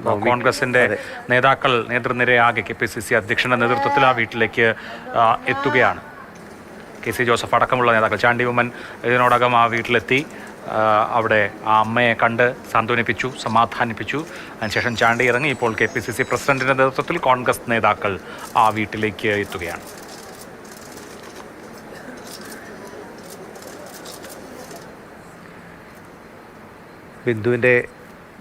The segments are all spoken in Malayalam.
കോൺഗ്രസിന്റെ നേതൃനിരയാകെ KPCC അധ്യക്ഷന്റെ നേതൃത്വത്തിൽ ആ വീട്ടിലേക്ക് എത്തുകയാണ്. KC ജോസഫ് അടക്കമുള്ള നേതാക്കൾ. ചാണ്ടി ഉമ്മൻ ഇതിനോടകം ആ വീട്ടിലെത്തി അവിടെ ആ അമ്മയെ കണ്ട് സാന്ത്വനിപ്പിച്ചു, സമാധാനിപ്പിച്ചു. അതിനുശേഷം ചാണ്ടി ഇറങ്ങി. ഇപ്പോൾ KPCC പ്രസിഡന്റിന്റെ നേതൃത്വത്തിൽ കോൺഗ്രസ് നേതാക്കൾ ആ വീട്ടിലേക്ക് എത്തുകയാണ്. ബിന്ദുവിൻ്റെ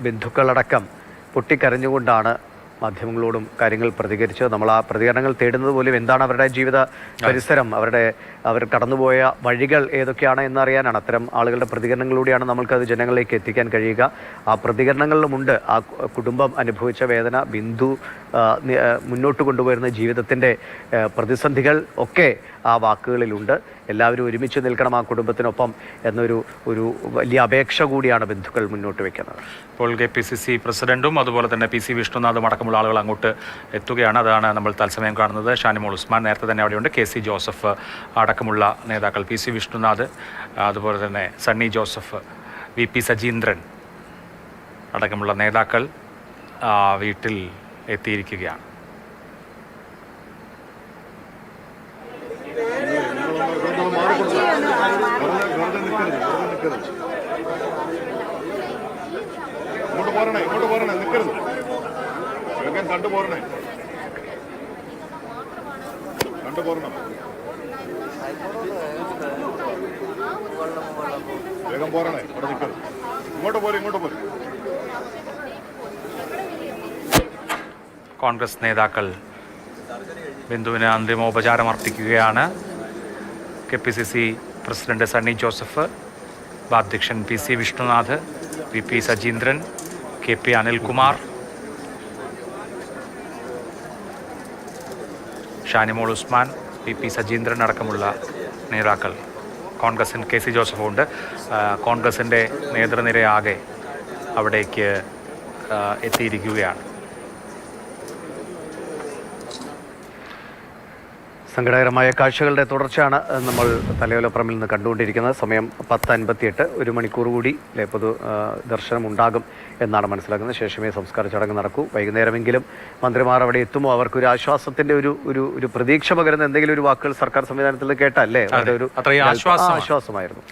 ബന്ധുക്കളടക്കം പൊട്ടിക്കരഞ്ഞുകൊണ്ടാണ് മാധ്യമങ്ങളോടും കാര്യങ്ങൾ പ്രതികരിച്ചത്. നമ്മൾ ആ പ്രതികരണങ്ങൾ തേടുന്നത് പോലും എന്താണ് അവരുടെ ജീവിത പരിസരം, അവർ കടന്നുപോയ വഴികൾ ഏതൊക്കെയാണ് എന്നറിയാനാണ്. അത്തരം ആളുകളുടെ പ്രതികരണങ്ങളിലൂടെയാണ് നമ്മൾക്കത് ജനങ്ങളിലേക്ക് എത്തിക്കാൻ കഴിയുക. ആ പ്രതികരണങ്ങളിലുമുണ്ട് ആ കുടുംബം അനുഭവിച്ച വേദന, ബിന്ദു മുന്നോട്ട് കൊണ്ടുപോയിരുന്ന ജീവിതത്തിൻ്റെ പ്രതിസന്ധികൾ ഒക്കെ ആ വാക്കുകളിലുണ്ട്. എല്ലാവരും ഒരുമിച്ച് നിൽക്കണം ആ കുടുംബത്തിനൊപ്പം എന്നൊരു വലിയ അപേക്ഷ കൂടിയാണ് ബന്ധുക്കൾ മുന്നോട്ട് വയ്ക്കുന്നത്. ഇപ്പോൾ KPCC പ്രസിഡന്റും അതുപോലെ തന്നെ PC വിഷ്ണുനാഥും അടക്കമുള്ള ആളുകൾ അങ്ങോട്ട് എത്തുകയാണ്. അതാണ് നമ്മൾ തത്സമയം കാണുന്നത്. ഷാനിമോൾ ഉസ്മാൻ നേരത്തെ തന്നെ അവിടെയുണ്ട്. KC ജോസഫ് അടക്കമുള്ള നേതാക്കൾ, PC വിഷ്ണുനാഥ്, അതുപോലെ തന്നെ സണ്ണി ജോസഫ്, VP സജീന്ദ്രൻ അടക്കമുള്ള നേതാക്കൾ വീട്ടിൽ എത്തിയിരിക്കുകയാണ്. ഇങ്ങോട്ട് പോരണേ നിൽക്കരുത്, കണ്ടുപോരണേ വേഗം പോരണേ, അവിടെ നിൽക്കരുത്, ഇങ്ങോട്ട് പോരും. കോൺഗ്രസ് നേതാക്കൾ ബിന്ദുവിന് അന്തിമോപചാരം അർപ്പിക്കുകയാണ്. KPCC പ്രസിഡന്റ് സണ്ണി ജോസഫ്, അധ്യക്ഷൻ PC Vishnunath, VP Sajeendran, KP Anilkumar, Shanimol Usman, VP Sajeendran അടക്കമുള്ള നേതാക്കൾ. KC ജോസഫും ഉണ്ട്. കോൺഗ്രസിൻ്റെ നേതൃനിരയാകെ അവിടേക്ക് എത്തിയിരിക്കുകയാണ്. സങ്കടകരമായ കാഴ്ചകളുടെ തുടർച്ചയാണ് നമ്മൾ തലയോലപ്പറമ്പിൽ നിന്ന് കണ്ടുകൊണ്ടിരിക്കുന്നത്. സമയം 10:58. 1 മണിക്കൂർ കൂടി പൊതു ദർശനം ഉണ്ടാകും എന്നാണ് മനസ്സിലാക്കുന്നത്. ശേഷമേ സംസ്കാര ചടങ്ങ് നടക്കൂ. വൈകുന്നേരമെങ്കിലും മന്ത്രിമാർ അവിടെ എത്തുമോ, അവർക്കൊരു ആശ്വാസത്തിന്റെ ഒരു പ്രതീക്ഷ പകരുന്ന എന്തെങ്കിലും ഒരു വാക്കുകൾ സർക്കാർ സംവിധാനത്തിൽ കേട്ടല്ലേ, ഒരു ആശ്വാസമായിരുന്നു.